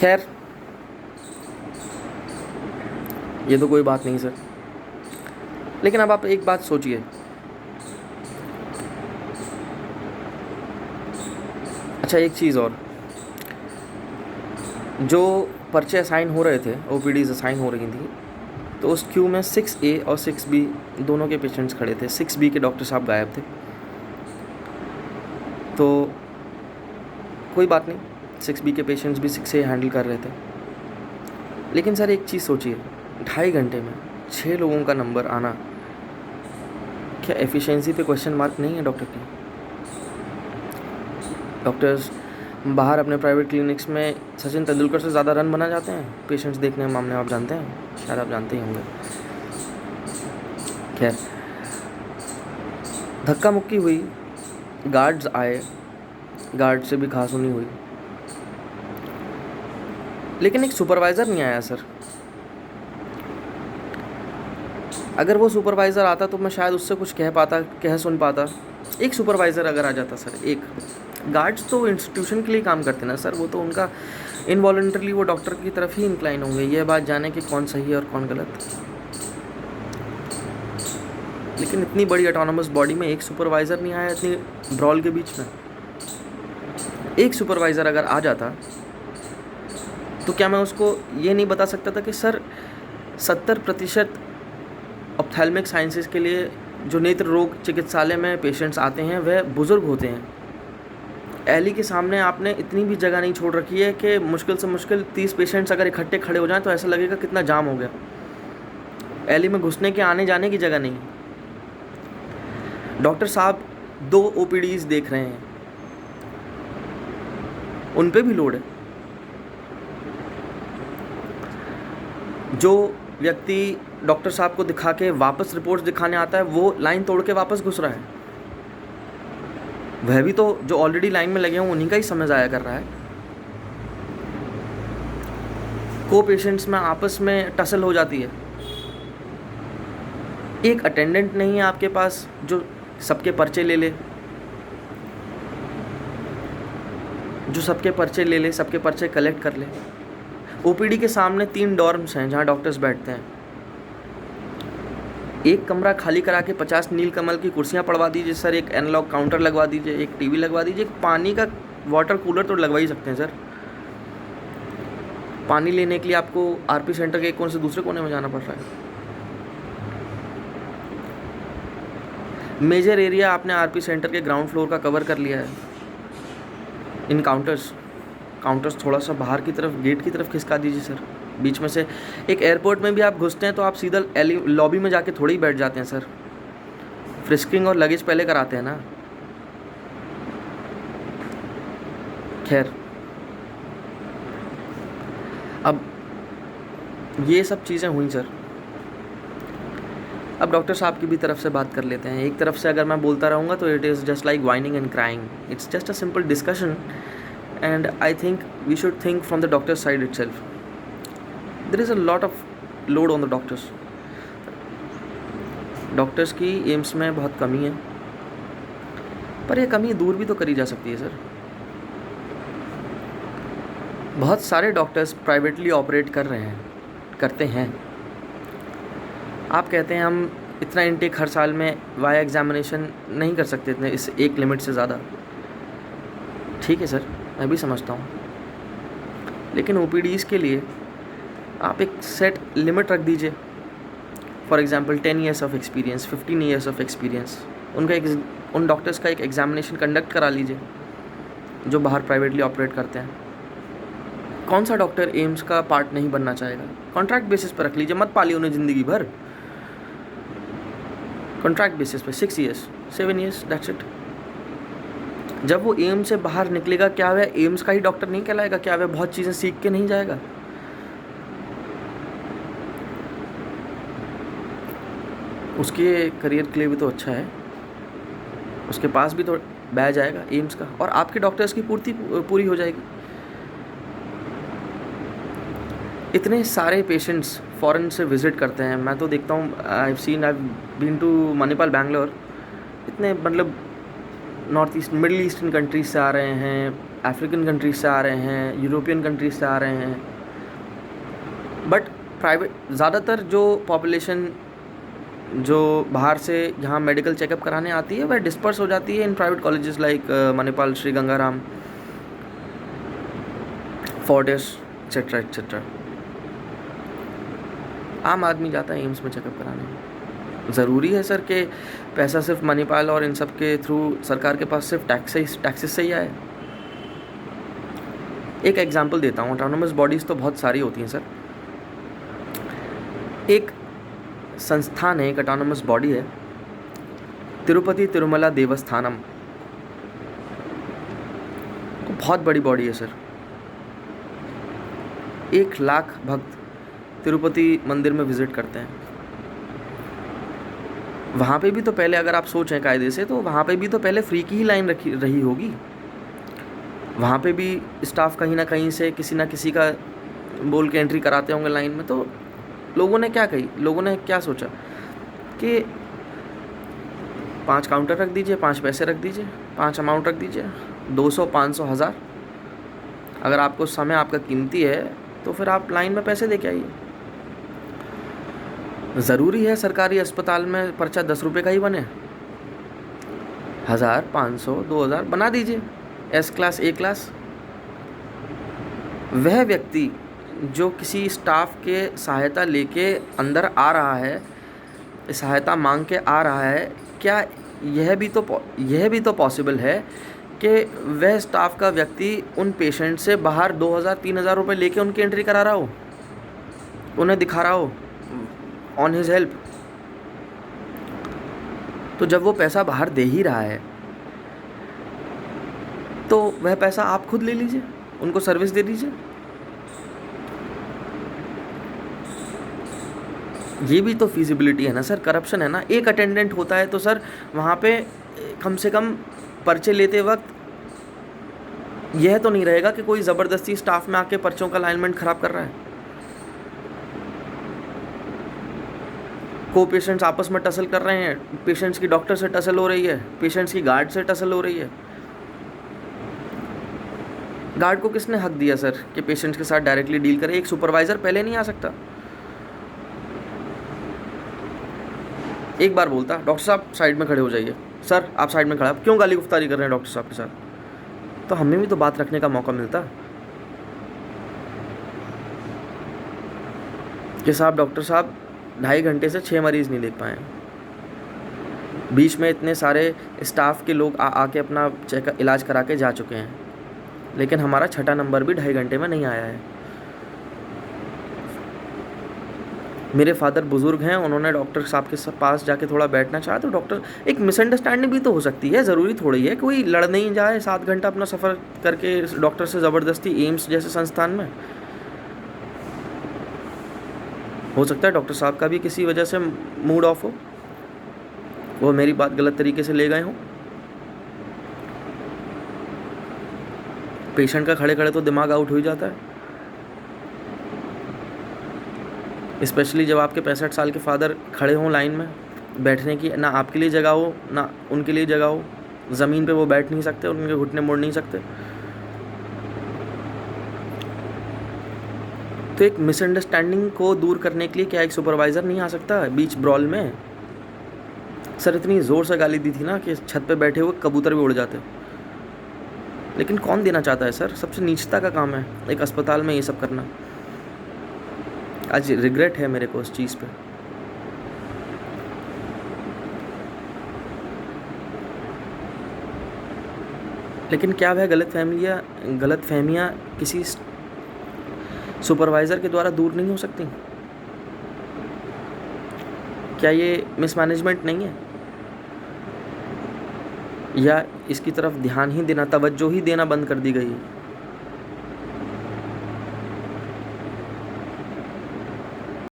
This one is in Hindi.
खैर, ये तो कोई बात नहीं सर, लेकिन अब आप एक बात सोचिए। अच्छा, एक चीज़ और, जो पर्चे असाइन हो रहे थे, ओपीडीज असाइन हो रही थी, तो उस क्यू में 6A और 6B दोनों के पेशेंट्स खड़े थे। 6B के डॉक्टर साहब गायब थे, तो कोई बात नहीं, 6B के पेशेंट्स भी 6A हैंडल कर रहे थे। लेकिन सर एक चीज़ सोचिए, 2.5 घंटे में 6 लोगों का नंबर आना, क्या एफिशिएंसी पे क्वेश्चन मार्क नहीं है डॉक्टर की? डॉक्टर्स बाहर अपने प्राइवेट क्लिनिक्स में सचिन तेंदुलकर से ज़्यादा रन बना जाते हैं पेशेंट्स देखने के मामले में, आप जानते हैं, शायद आप जानते ही होंगे। खैर, धक्का मुक्की हुई, गार्ड्स आए, गार्ड से भी खासुनी हुई, लेकिन एक सुपरवाइज़र नहीं आया सर। अगर वो सुपरवाइज़र आता तो मैं शायद उससे कुछ कह सुन पाता। एक सुपरवाइज़र अगर आ जाता सर, एक। गार्ड्स तो इंस्टीट्यूशन के लिए काम करते ना सर, वो तो उनका इनवॉलंटरली वो डॉक्टर की तरफ ही इंक्लाइन होंगे, ये बात जाने कि कौन सही है और कौन गलत। लेकिन इतनी बड़ी ऑटोनोमस बॉडी में एक सुपरवाइज़र नहीं आया, इतनी ब्रॉल के बीच में। एक सुपरवाइज़र अगर आ जाता तो क्या मैं उसको ये नहीं बता सकता था कि सर 70% ऑप्थेल्मिक साइंसेज के लिए जो नेत्र रोग चिकित्सालय में पेशेंट्स आते हैं वह बुज़ुर्ग होते हैं। एली के सामने आपने इतनी भी जगह नहीं छोड़ रखी है कि मुश्किल से मुश्किल 30 पेशेंट्स अगर इकट्ठे खड़े हो जाएं तो ऐसा लगेगा कितना जाम हो गया। एली में घुसने के आने जाने की जगह नहीं। डॉक्टर साहब 2 ओपीडीज देख रहे हैं, उन पे भी लोड है। जो व्यक्ति डॉक्टर साहब को दिखा के वापस रिपोर्ट्स दिखाने आता है वो लाइन तोड़ के वापस घुस रहा है, वह भी तो जो ऑलरेडी लाइन में लगे हों उन्हीं का ही समय ज़ाया कर रहा है। को पेशेंट्स में आपस में टसल हो जाती है। एक अटेंडेंट नहीं है आपके पास जो सबके पर्चे ले ले, सबके पर्चे कलेक्ट कर ले। ओपीडी के सामने 3 डॉर्म्स हैं जहाँ डॉक्टर्स बैठते हैं। एक कमरा खाली करा के 50 नीलकमल की कुर्सियाँ पड़वा दीजिए सर, एक एनालॉग काउंटर लगवा दीजिए, एक टीवी लगवा दीजिए, एक पानी का वाटर कूलर तो लगवा ही सकते हैं सर। पानी लेने के लिए आपको आरपी सेंटर के एक कोने से दूसरे कोने में जाना पड़ रहा है। मेजर एरिया आपने आरपी सेंटर के ग्राउंड फ्लोर का कवर कर लिया है। इन काउंटर्स थोड़ा सा बाहर की तरफ, गेट की तरफ खिसका दीजिए सर, बीच में से। एक एयरपोर्ट में भी आप घुसते हैं तो आप सीधा लॉबी में जाके थोड़ी ही बैठ जाते हैं सर, फ्रिस्किंग और लगेज पहले कराते हैं ना। खैर, अब ये सब चीज़ें हुई सर। अब डॉक्टर साहब की भी तरफ से बात कर लेते हैं। एक तरफ से अगर मैं बोलता रहूँगा तो it is just like whining and crying, it's just a simple discussion and I think we should think from the doctor's side itself. There is a lot of load on the doctors. Doctors की एम्स में बहुत कमी है, पर यह कमी दूर भी तो करी जा सकती है सर। बहुत सारे डॉक्टर्स प्राइवेटली ऑपरेट करते हैं। आप कहते हैं हम इतना इनटेक हर साल में वाया एग्जामिनेशन नहीं कर सकते इतने, इस एक लिमिट से ज़्यादा। ठीक है सर, मैं भी समझता हूँ, लेकिन ओपीडीज़ के लिए आप एक सेट लिमिट रख दीजिए। For example 10 years of experience, 15 years of experience, उन डॉक्टर्स का एक एग्जामिनेशन कंडक्ट करा लीजिए जो बाहर प्राइवेटली ऑपरेट करते हैं। कौन सा डॉक्टर एम्स का पार्ट नहीं बनना चाहेगा? कॉन्ट्रैक्ट बेसिस पर रख लीजिए, मत पालिए उन्हें ज़िंदगी भर। कॉन्ट्रैक्ट बेसिस पर 6 ईयर्स, 7 ईयर्स, दैट्स इट। जब वो एम्स से बाहर निकलेगा, क्या वह एम्स का ही डॉक्टर नहीं कहलाएगा? क्या वह बहुत चीज़ें सीख के नहीं जाएगा? उसके करियर के लिए भी तो अच्छा है, उसके पास भी तो बैज आएगा एम्स का, और आपके डॉक्टर्स की पूरी हो जाएगी। इतने सारे पेशेंट्स फॉरेन से विज़िट करते हैं, मैं तो देखता हूँ, I been to Manipal Bangalore, इतने मतलब north east middle eastern countries से आ रहे हैं, अफ्रीकन कंट्रीज से आ रहे हैं, यूरोपियन कंट्रीज से आ रहे हैं, बट प्राइवेट ज़्यादातर जो पॉपुलेशन जो बाहर से यहाँ मेडिकल चेकअप कराने आती है वह डिस्पर्स हो जाती है in private colleges like Manipal, Shri Gangaram, Fortis etcetera etcetera. आम आदमी जाता है एम्स में चेकअप कराने। ज़रूरी है सर कि पैसा सिर्फ मणिपाल और इन सब के थ्रू सरकार के पास सिर्फ टैक्सेस से ही आए? एक एग्जांपल देता हूँ, ऑटोनोमस बॉडीज़ तो बहुत सारी होती हैं सर। एक संस्थान है, एक ऑटोनोमस बॉडी है, तिरुपति तिरुमला देवस्थानम, बहुत बड़ी बॉडी है सर। 1 लाख भक्त तिरुपति मंदिर में विज़िट करते हैं। वहाँ पे भी तो पहले, अगर आप सोचें कायदे से, तो वहाँ पे भी तो पहले फ्री की ही लाइन रही होगी। वहाँ पे भी स्टाफ कहीं ना कहीं से किसी ना किसी का बोल के एंट्री कराते होंगे लाइन में। तो लोगों ने क्या सोचा कि 5 काउंटर रख दीजिए, 5 पैसे रख दीजिए, 5 अमाउंट रख दीजिए, 200, 500, 1000। अगर आपको समय आपका कीमती है तो फिर आप लाइन में पैसे दे के आइए। ज़रूरी है सरकारी अस्पताल में पर्चा 10 रुपये का ही बने? 1000, 500, 2000 बना दीजिए, एस क्लास, ए क्लास। वह व्यक्ति जो किसी स्टाफ के सहायता लेके अंदर आ रहा है, सहायता मांग के आ रहा है, क्या यह भी तो पॉसिबल है कि वह स्टाफ का व्यक्ति उन पेशेंट से बाहर 2000, 3000 रुपये लेके उनकी एंट्री करा रहा हो, उन्हें दिखा रहा हो ऑन हिज हेल्प? तो जब वो पैसा बाहर दे ही रहा है तो वह पैसा आप खुद ले लीजिए, उनको सर्विस दे दीजिए। ये भी तो फिजिबिलिटी है ना सर, करप्शन है ना। एक अटेंडेंट होता है तो सर वहाँ पे कम से कम पर्चे लेते वक्त यह तो नहीं रहेगा कि कोई ज़बरदस्ती स्टाफ में आके पर्चों का अलाइनमेंट ख़राब कर रहा है। को पेशेंट्स आपस में टसल कर रहे हैं, पेशेंट्स की डॉक्टर से टसल हो रही है, पेशेंट्स की गार्ड से टसल हो रही है। गार्ड को किसने हक दिया सर कि पेशेंट्स के साथ डायरेक्टली डील करे? एक सुपरवाइज़र पहले नहीं आ सकता? एक बार बोलता, डॉक्टर साहब साइड में खड़े हो जाइए। सर आप साइड में खड़ा, क्यों गाली गुफ्तारी कर रहे हैं डॉक्टर साहब के साथ? तो हमें भी तो बात रखने का मौका मिलता कि साहब डॉक्टर साहब 2.5 घंटे से 6 मरीज़ नहीं देख पाए, बीच में इतने सारे स्टाफ के लोग आके अपना इलाज करा के जा चुके हैं, लेकिन हमारा 6ठा नंबर भी 2.5 घंटे में नहीं आया है। मेरे फादर बुज़ुर्ग हैं, उन्होंने डॉक्टर साहब के पास जाके थोड़ा बैठना चाहा तो डॉक्टर, एक मिसअंडरस्टैंडिंग भी तो हो सकती है, ज़रूरी थोड़ी है कोई लड़ नहीं जाए 7 घंटा अपना सफ़र करके डॉक्टर से ज़बरदस्ती एम्स जैसे संस्थान में। हो सकता है डॉक्टर साहब का भी किसी वजह से मूड ऑफ हो, वो मेरी बात गलत तरीके से ले गए हों। पेशेंट का खड़े खड़े तो दिमाग आउट हो ही जाता है, स्पेशली जब आपके 65 साल के फादर खड़े हों लाइन में बैठने की, ना आपके लिए जगह हो ना उनके लिए जगह हो, ज़मीन पे वो बैठ नहीं सकते, उनके घुटने मोड़ नहीं सकते। तो एक मिसअंडरस्टैंडिंग को दूर करने के लिए क्या एक सुपरवाइज़र नहीं आ सकता बीच ब्रॉल में? सर इतनी ज़ोर से गाली दी थी ना कि छत पे बैठे हुए कबूतर भी उड़ जाते, लेकिन कौन देना चाहता है सर? सबसे नीचता का काम है एक अस्पताल में ये सब करना। आज रिग्रेट है मेरे को उस चीज़ पे। लेकिन क्या वह गलतफहमियाँ किसी सुपरवाइज़र के द्वारा दूर नहीं हो सकती? क्या ये मिसमैनेजमेंट नहीं है? या इसकी तरफ ध्यान ही देना, तवज्जो ही देना बंद कर दी गई है?